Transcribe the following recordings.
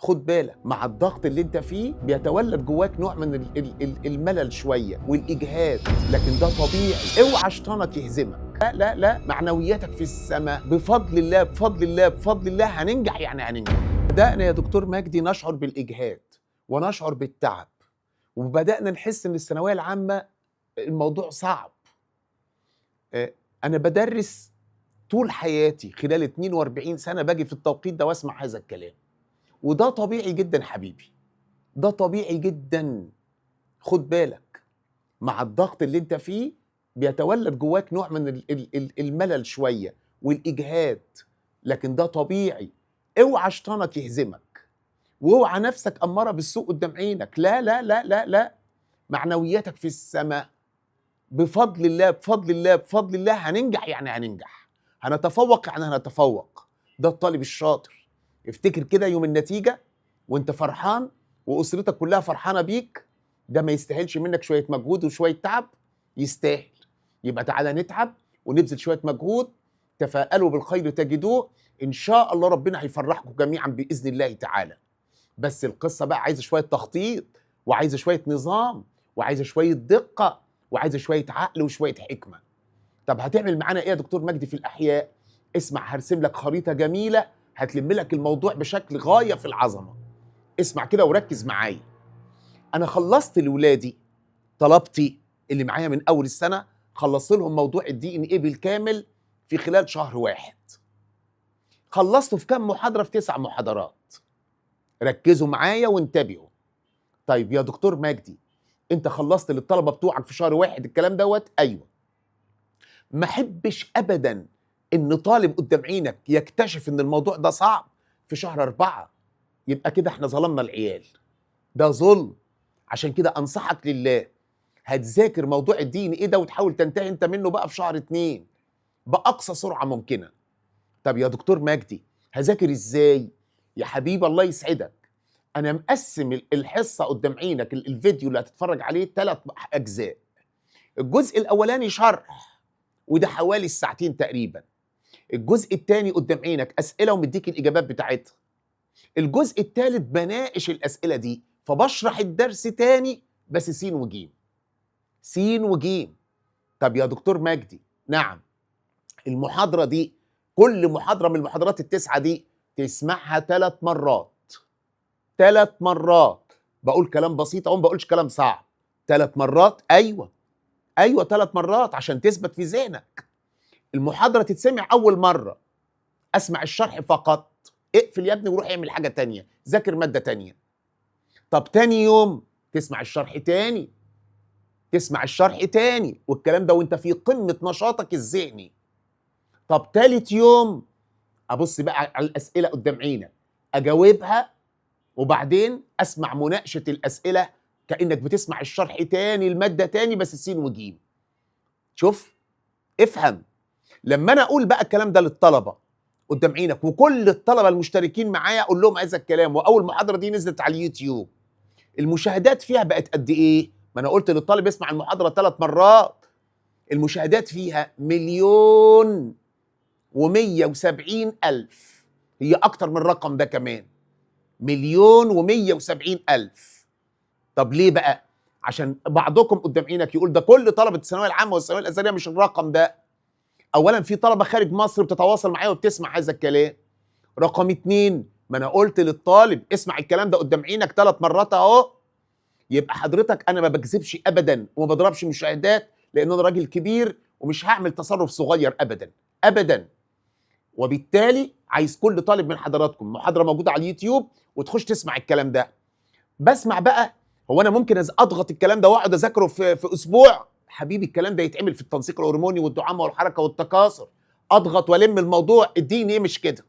خد بالك مع الضغط اللي انت فيه بيتولد جواك نوع من الملل شويه والاجهاد، لكن ده طبيعي. اوعى شيطانك يهزمك. لا لا لا، معنوياتك في السماء بفضل الله بفضل الله بفضل الله. هننجح يعني هننجح. بدأنا يا دكتور مجدي نشعر بالاجهاد ونشعر بالتعب، وبدأنا نحس ان الثانويه العامه الموضوع صعب. انا بدرس طول حياتي خلال 42 سنه، باجي في التوقيت ده واسمع هذا الكلام، وده طبيعي جدا حبيبي، ده طبيعي جدا. خد بالك مع الضغط اللي انت فيه بيتولد جواك نوع من الملل شويه والاجهاد، لكن ده طبيعي. اوعى شيطانك يهزمك، واوعى نفسك اماره بالسوء قدام عينك. لا لا لا لا لا، معنوياتك في السماء بفضل الله بفضل الله بفضل الله. هننجح يعني هننجح، هنتفوق يعني هنتفوق. ده الطالب الشاطر. افتكر كده يوم النتيجة وانت فرحان وأسرتك كلها فرحانة بيك، ده ما يستاهلش منك شوية مجهود وشوية تعب؟ يستاهل. يبقى تعالى نتعب ونبذل شوية مجهود. تفاءلوا بالخير تجدوه، إن شاء الله ربنا هيفرحكم جميعا بإذن الله تعالى. بس القصة بقى عايزة شوية تخطيط، وعايزة شوية نظام، وعايزة شوية دقة، وعايزة شوية عقل وشوية حكمة. طب هتعمل معانا ايه يا دكتور مجدي في الأحياء؟ اسمع، هرسم لك خريطة جميلة هتلم لك الموضوع بشكل غاية في العظمة. اسمع كده وركز معايا. أنا خلصت لولادي طلبتي اللي معايا من أول السنة، خلصت لهم موضوع الدي ان ايه بالكامل في خلال شهر واحد. خلصته في كام محاضرة؟ في 9 محاضرات. ركزوا معايا وانتبهوا. طيب يا دكتور مجدي، انت خلصت للطلبة بتوعك في شهر واحد الكلام دوت؟ ايوه. ما احبش ابدا ان طالب قدام عينك يكتشف ان الموضوع ده صعب في شهر 4. يبقى كده احنا ظلمنا العيال، ده ظلم. عشان كده انصحك لله، هتذاكر موضوع الدين ايه ده وتحاول تنتهي انت منه بقى في شهر 2 باقصى سرعة ممكنة. طب يا دكتور مجدي هذاكر ازاي؟ يا حبيبي الله يسعدك، انا مقسم الحصة قدام عينك، الفيديو اللي هتتفرج عليه 3 اجزاء. الجزء الاولاني شرح، وده حوالي الساعتين تقريبا. الجزء الثاني قدام عينك اسئله ومديك الاجابات بتاعتها. الجزء الثالث بناقش الاسئله دي، فبشرح الدرس تاني بس سين وجيم، سين وجيم. طب يا دكتور مجدي، نعم، المحاضره دي كل محاضره من المحاضرات ال9 دي تسمعها 3 مرات. 3 مرات. بقول كلام بسيط اهو، ما بقولش كلام صعب. 3 مرات، ايوه ايوه 3 مرات عشان تثبت في ذهنك. المحاضرة تتسمع أول مرة، أسمع الشرح فقط، اقفل يا ابني وروح اعمل حاجة تانية، ذاكر مادة تانية. طب تاني يوم تسمع الشرح تاني، تسمع الشرح تاني، والكلام ده وانت في قمة نشاطك الذهني. طب تالت يوم أبص بقى على الأسئلة قدام عينك، أجاوبها، وبعدين أسمع مناقشة الأسئلة كأنك بتسمع الشرح تاني، المادة تاني بس سين وجيم. شوف، افهم. لما انا اقول بقى الكلام ده للطلبه قدام عينك وكل الطلبه المشتركين معايا اقول لهم هذا الكلام، واول محاضره دي نزلت على اليوتيوب، المشاهدات فيها بقت قد ايه؟ ما انا قلت للطالب اسمع المحاضره 3 مرات. المشاهدات فيها 1,170,000، هي اكتر من الرقم ده كمان، 1,170,000. طب ليه بقى؟ عشان بعضكم قدام عينك يقول ده كل طلبه الثانويه العامه والثانويه الازهريه، مش الرقم ده. اولا في طلبه خارج مصر بتتواصل معايا وبتسمع هذا الكلام. رقم 2، ما انا قلت للطالب اسمع الكلام ده قدام عينك 3 مرات اهو. يبقى حضرتك انا ما بكذبش ابدا وما بضربش مشاهدات، لان انا راجل كبير ومش هعمل تصرف صغير ابدا ابدا. وبالتالي عايز كل طالب من حضراتكم محاضره موجوده على اليوتيوب وتخش تسمع الكلام ده. بسمع بقى، هو انا ممكن اضغط الكلام ده واقعد اذاكره في اسبوع؟ حبيبي الكلام ده يتعمل في التنسيق الهرموني والدعامه والحركه والتكاثر. اضغط والم الموضوع. الدي ان ايه مش كده.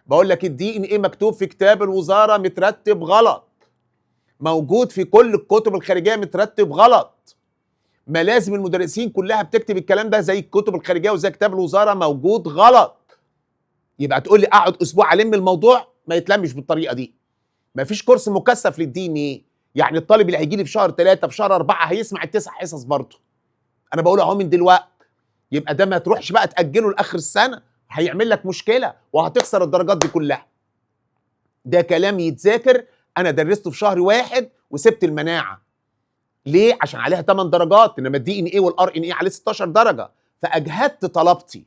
بقول لك الدي ان ايه مكتوب في كتاب الوزاره مترتب غلط، موجود في كل الكتب الخارجيه مترتب غلط. ملازم المدرسين كلها بتكتب الكلام ده زي الكتب الخارجيه وزي كتاب الوزاره، موجود غلط. يبقى تقول لي اقعد اسبوع الم الموضوع؟ ما يتلمش بالطريقه دي. ما فيش كورس مكثف للدي ان ايه. يعني الطالب اللي هيجي لي في شهر 3 في شهر 4 هيسمع ال9 حصص برضه. انا بقول اهو من دلوقتي. يبقى ده ما تروحش بقى تاجله لاخر السنه، هيعمل لك مشكله وهتخسر الدرجات دي كلها. ده كلام يتذاكر. انا درسته في شهر واحد وسبت المناعه. ليه؟ عشان عليها 8 درجات، انما الدي ان ايه والار ان ايه عليه 16 درجه، فاجهدت طلبتي.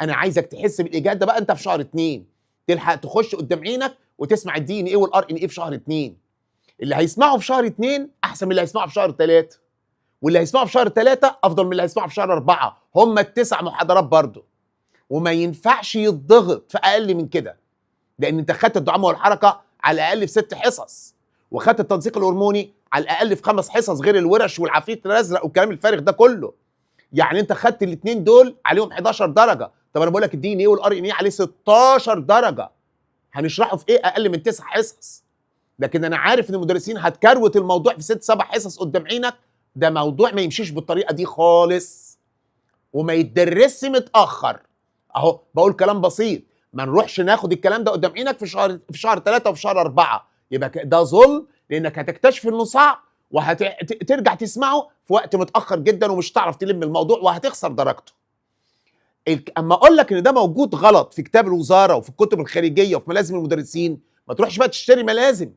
انا عايزك تحس بالاجهاد ده بقى انت في شهر 2، تلحق تخش قدام عينك وتسمع الدي ان ايه والار ان ايه في شهر 2. اللي هيسمعه في شهر 2 احسن من اللي هيسمعه في شهر 3، واللي هيسمعه في شهر 3 افضل من اللي هيسمعه في شهر 4. هم ال9 محاضرات برضه، وما ينفعش يتضغط في اقل من كده، لان انت خدت الدعامه والحركه على الاقل في 6 حصص، وخدت التنسيق الهرموني على الاقل في 5 حصص، غير الورش والعفريت الازرق والكلام الفارغ ده كله. يعني انت خدت الاثنين دول عليهم 11 درجه. طب انا بقول لك الدي ان ايه والار ان ايه عليه 16 درجه، هنشرحه في ايه اقل من 9 حصص؟ لكن انا عارف ان المدرسين هتكروت الموضوع في 6 7 حصص قدام عينك. ده موضوع ما يمشيش بالطريقه دي خالص، وما يتدرسش متاخر. اهو بقول كلام بسيط، ما نروحش ناخد الكلام ده قدام عينك في شهر 3 وفي شهر 4، يبقى ده ظلم، لانك هتكتشف انه صعب وهترجع تسمعه في وقت متاخر جدا، ومش هتعرف تلم الموضوع وهتخسر درجته. اما اقول لك ان ده موجود غلط في كتاب الوزاره وفي الكتب الخارجيه وفي ملازم المدرسين، ما تروحش بقى تشتري ملازم،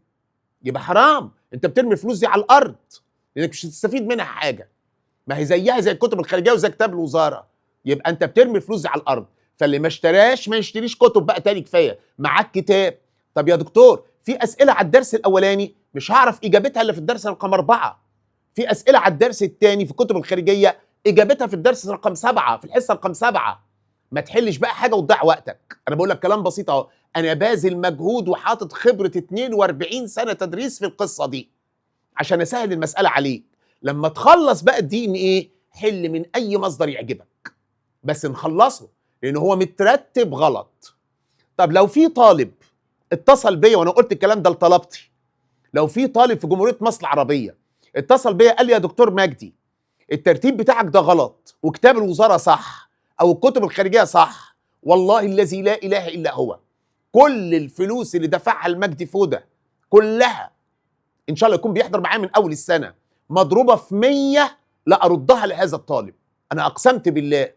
يبقى حرام. انت بترمي الفلوس دي على الارض لانك مش هتستفيد منها حاجه. ما هي زيها زي الكتب الخارجيه وزي كتاب الوزاره، يبقى انت بترمي الفلوس دي على الارض. فاللي ما اشتراش ما يشتريش كتب بقى تاني، كفايه معاك كتاب. طب يا دكتور في اسئله على الدرس الاولاني مش هعرف اجابتها الا في الدرس رقم 4، في اسئله على الدرس الثاني في الكتب الخارجيه اجابتها في الدرس رقم 7 في الحصه رقم 7. ما تحلش بقى حاجه وتضيع وقتك. انا بقول لك كلام بسيط اهو، انا باذل مجهود وحاطط خبره 42 سنه تدريس في القصه دي عشان اسهل المساله عليك. لما تخلص بقى الدي ان ايه حل من اي مصدر يعجبك، بس نخلصه لان هو مترتب غلط. طب لو في طالب اتصل بيا وانا قلت الكلام ده لطلبتي، لو في طالب في جمهوريه مصر العربيه اتصل بيا قال لي يا دكتور مجدي الترتيب بتاعك ده غلط وكتاب الوزاره صح او الكتب الخارجيه صح، والله الذي لا اله الا هو كل الفلوس اللي دفعها المجدي فوده كلها ان شاء الله يكون بيحضر معايا من اول السنه مضروبه في 100 لا اردها لهذا الطالب. انا اقسمت بالله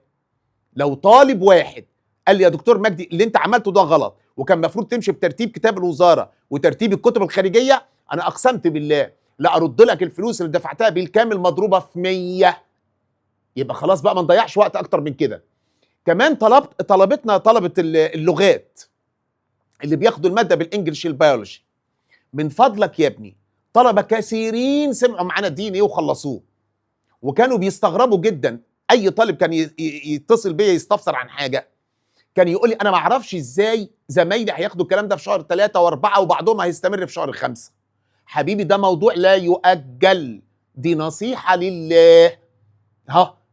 لو طالب واحد قال لي يا دكتور مجدي اللي انت عملته ده غلط وكان المفروض تمشي بترتيب كتاب الوزاره وترتيب الكتب الخارجيه، انا اقسمت بالله لا ارد لك الفلوس اللي دفعتها بالكامل مضروبه في 100. يبقى خلاص بقى ما نضيعش وقت اكتر من كده. كمان طلبتنا طلبه اللغات اللي بياخدوا الماده بالانجلش البيولوجي، من فضلك يا ابني طلبه كثيرين سمعوا معانا الدي ان ايه وخلصوه، وكانوا بيستغربوا جدا. اي طالب كان يتصل بيا يستفسر عن حاجه كان يقول لي انا ما اعرفش ازاي زمايلي هياخدوا الكلام ده في شهر 3 و4 وبعضهم هيستمر في شهر 5. حبيبي ده موضوع لا يؤجل، دي نصيحه لله،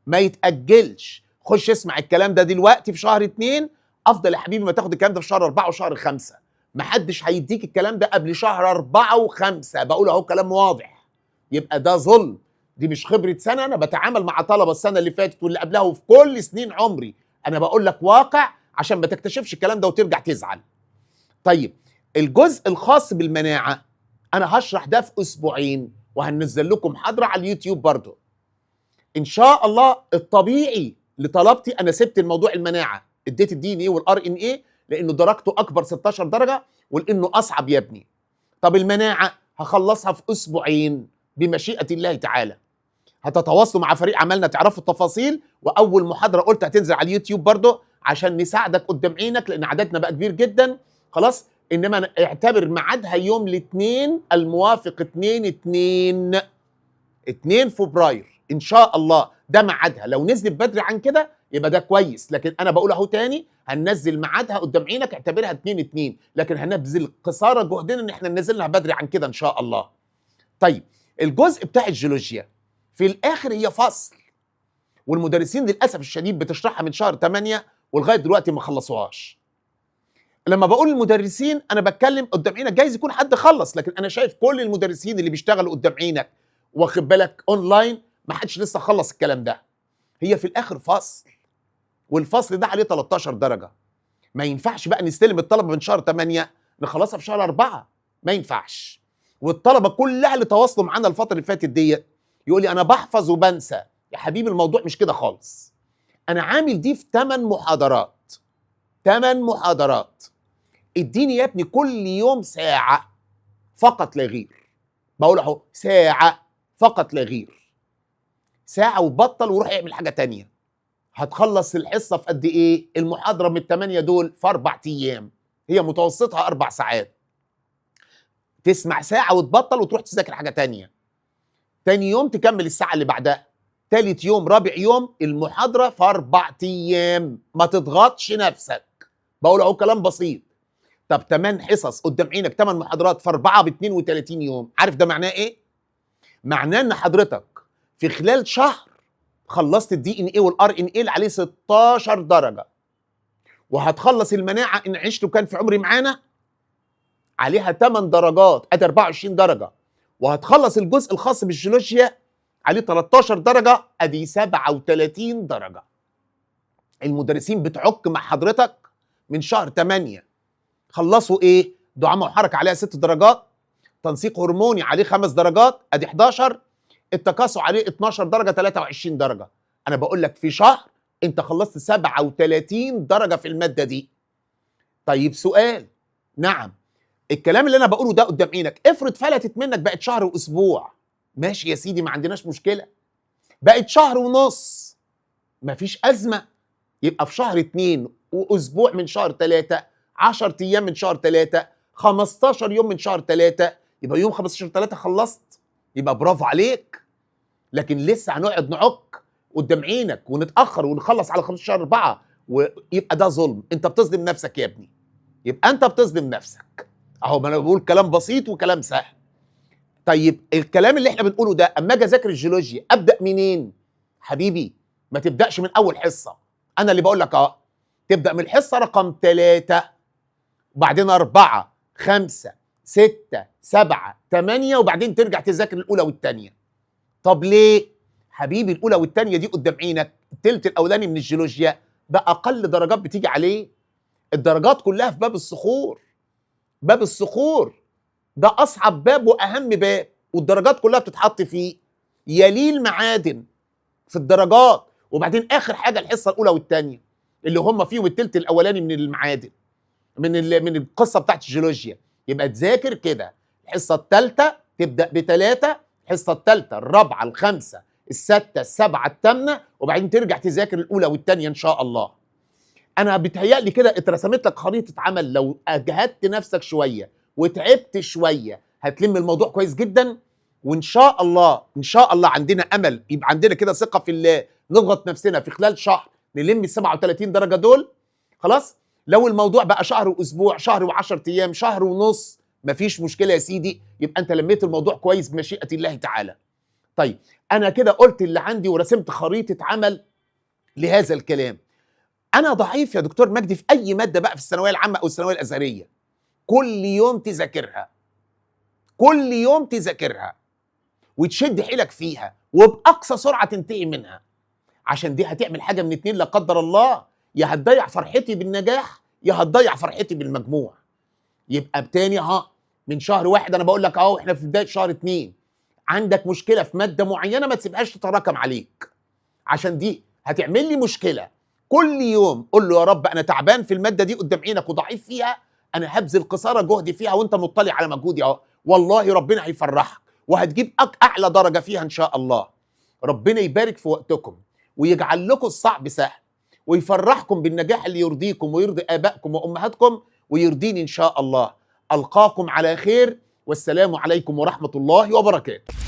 ما يتاجلش. خش اسمع الكلام ده دلوقتي في شهر 2 افضل يا حبيبي ما تاخد الكلام ده في شهر 4 وشهر 5. محدش هيديك الكلام ده قبل شهر 4 و5. بقول اهو كلام واضح. يبقى ده ظلم، دي مش خبره سنه. انا بتعامل مع طلبه السنه اللي فاتت واللي قبلها وفي كل سنين عمري. انا بقول لك واقع عشان ما تكتشفش الكلام ده وترجع تزعل. طيب الجزء الخاص بالمناعه انا هشرح ده في اسبوعين وهننزل لكم محاضره على اليوتيوب برضه ان شاء الله. الطبيعي لطلبتي انا سبت الموضوع المناعه، اديت الدي ان ايه والار ان ايه لانه درجته اكبر 16 درجه ولانه اصعب يا ابني. طب المناعه هخلصها في اسبوعين بمشيئه الله تعالى. هتتواصلوا مع فريق عملنا تعرفوا التفاصيل، واول محاضره قلت هتنزل على اليوتيوب برضه عشان نساعدك قدام عينك لان عددنا بقى كبير جدا خلاص. انما اعتبر ميعادها يوم الاثنين الموافق 2 فبراير ان شاء الله. ده ميعادها، لو نزلت بدري عن كده يبقى ده كويس، لكن انا بقول اهو تاني هننزل ميعادها قدام عينك، اعتبرها 2/2، لكن هنبذل قصارى جهدنا ان احنا ننزلها بدري عن كده ان شاء الله. طيب الجزء بتاع الجيولوجيا في الاخر هي فصل، والمدرسين للاسف الشديد بتشرحها من شهر 8 ولغايه دلوقتي ما خلصوهاش. لما بقول المدرسين انا بتكلم قدام عينك، جايز يكون حد خلص، لكن انا شايف كل المدرسين اللي بيشتغلوا قدام عينك واخد بالك اونلاين ما حدش لسه خلص الكلام ده. هي في الاخر فصل، والفصل ده عليه 13 درجه. ما ينفعش بقى نستلم الطلبه من شهر 8 نخلصها في شهر 4، ما ينفعش. والطلبه كلها اللي تواصلوا معانا الفتره اللي فاتت ديت يقول لي انا بحفظ وبنسى. يا حبيبي الموضوع مش كده خالص. انا عامل دي في 8 محاضرات. 8 محاضرات. اديني يا ابني كل يوم ساعه فقط لا غير. بقول اهو ساعه فقط لا غير، ساعه وبطل وروح اعمل حاجه تانية. هتخلص الحصه في قد ايه؟ المحاضره من ال8 دول في 4 ايام، هي متوسطها 4 ساعات. تسمع ساعه وتبطل وتروح تذاكر حاجه تانية. تاني يوم تكمل الساعه اللي بعدها. تالت يوم رابع يوم المحاضره في 4 ايام. ما تضغطش نفسك، بقول اهو كلام بسيط. طب 8 حصص قدام عينك، 8 محاضرات في 4 ب 32 يوم، عارف ده معناه ايه؟ معناه ان حضرتك في خلال شهر خلصت الدي ان ايه والار ان ايه اللي عليه 16 درجه، وهتخلص المناعه ان عشت وكان في عمري معانا عليها 8 درجات، ادي 24 درجه، وهتخلص الجزء الخاص بالجيولوجيا عليه 13 درجه، ادي 37 درجه. المدرسين بتعك مع حضرتك من شهر 8. خلصوا ايه؟ دعامه وحركه عليها 6 درجات، تنسيق هرموني عليه 5 درجات ادي 11، التكاثر عليه 12 درجه 23 درجه. انا بقول لك في شهر انت خلصت 37 درجه في الماده دي. طيب سؤال، نعم الكلام اللي انا بقوله ده قدام عينك، افرض فلتت منك بقت شهر واسبوع، ماشي يا سيدي ما عندناش مشكله. بقت شهر ونص، مفيش ازمه. يبقى في شهر 2 واسبوع من شهر 3، 10 ايام من شهر 3، 15 يوم من شهر 3، يبقى يوم 15/3 خلصت، يبقى برافو عليك. لكن لسه هنقعد نعك قدام عينك ونتاخر ونخلص على 15/4، ويبقى ده ظلم. انت بتظلم نفسك يا ابني، يبقى انت بتظلم نفسك. اهو ما انا بقول كلام بسيط وكلام سهل. طيب الكلام اللي احنا بنقوله ده، اما اجي اذاكر الجيولوجيا ابدا منين؟ حبيبي ما تبداش من اول حصه، انا اللي بقول لك اهو. تبدا من الحصه رقم 3، وبعدين 4، 5، 6، 7، 8، وبعدين ترجع تذاكر الاولى والثانيه. طب ليه؟ حبيبي الاولى والثانيه دي قدام عينك، الثلث الاولاني من الجيولوجيا باقل درجات بتيجي عليه. الدرجات كلها في باب الصخور. باب الصخور ده اصعب باب واهم باب، والدرجات كلها بتتحط فيه. يليه المعادن في الدرجات، وبعدين اخر حاجه الحصه الاولى والثانيه اللي هم فيهم الثلث الاولاني من المعادن من القصه بتاعت الجيولوجيا. يبقى تذاكر كده، الحصه الثالثه تبدا ب3، الحصه الثالثه الرابعه الخامسه السادسه السابعه الثامنه، وبعدين ترجع تذاكر الاولى والثانيه ان شاء الله. انا بيتهيألي كده اترسمت لك خريطه عمل، لو اجهدت نفسك شويه وتعبت شويه هتلم الموضوع كويس جدا. وان شاء الله ان شاء الله عندنا امل، يبقى عندنا كده ثقه في الله، نضغط نفسنا في خلال شهر نلم ال 37 درجه دول. خلاص، لو الموضوع بقى شهر واسبوع، شهر و10 ايام، شهر ونص، مفيش مشكله يا سيدي، يبقى انت لميت الموضوع كويس بمشيئه الله تعالى. طيب انا كده قلت اللي عندي ورسمت خريطه عمل لهذا الكلام. انا ضعيف يا دكتور مجدي في اي ماده بقى في الثانويه العامه او الثانويه الازهريه، كل يوم تذاكرها، كل يوم تذاكرها وتشد حيلك فيها وباقصى سرعه تنتهي منها، عشان دي هتعمل حاجه من اتنين لا قدر الله، يا هتضيع فرحتي بالنجاح يا هتضيع فرحتي بالمجموع. يبقى بتاني من شهر 1 انا بقول لك اهو احنا في بدايه شهر 2، عندك مشكله في ماده معينه ما تسيبهاش تتراكم عليك، عشان دي هتعمل لي مشكله. كل يوم قول له يا رب انا تعبان في الماده دي قدام عينك وضعيف فيها، انا هبذل قصارى جهدي فيها وانت مطلع على مجهودي اهو، والله ربنا هيفرحك وهتجيب اعلى درجه فيها ان شاء الله. ربنا يبارك في وقتكم ويجعل لكم الصعب سهل، ويفرحكم بالنجاح اللي يرضيكم ويرضي ابائكم وامهاتكم ويرضيني ان شاء الله. القاكم على خير، والسلام عليكم ورحمه الله وبركاته.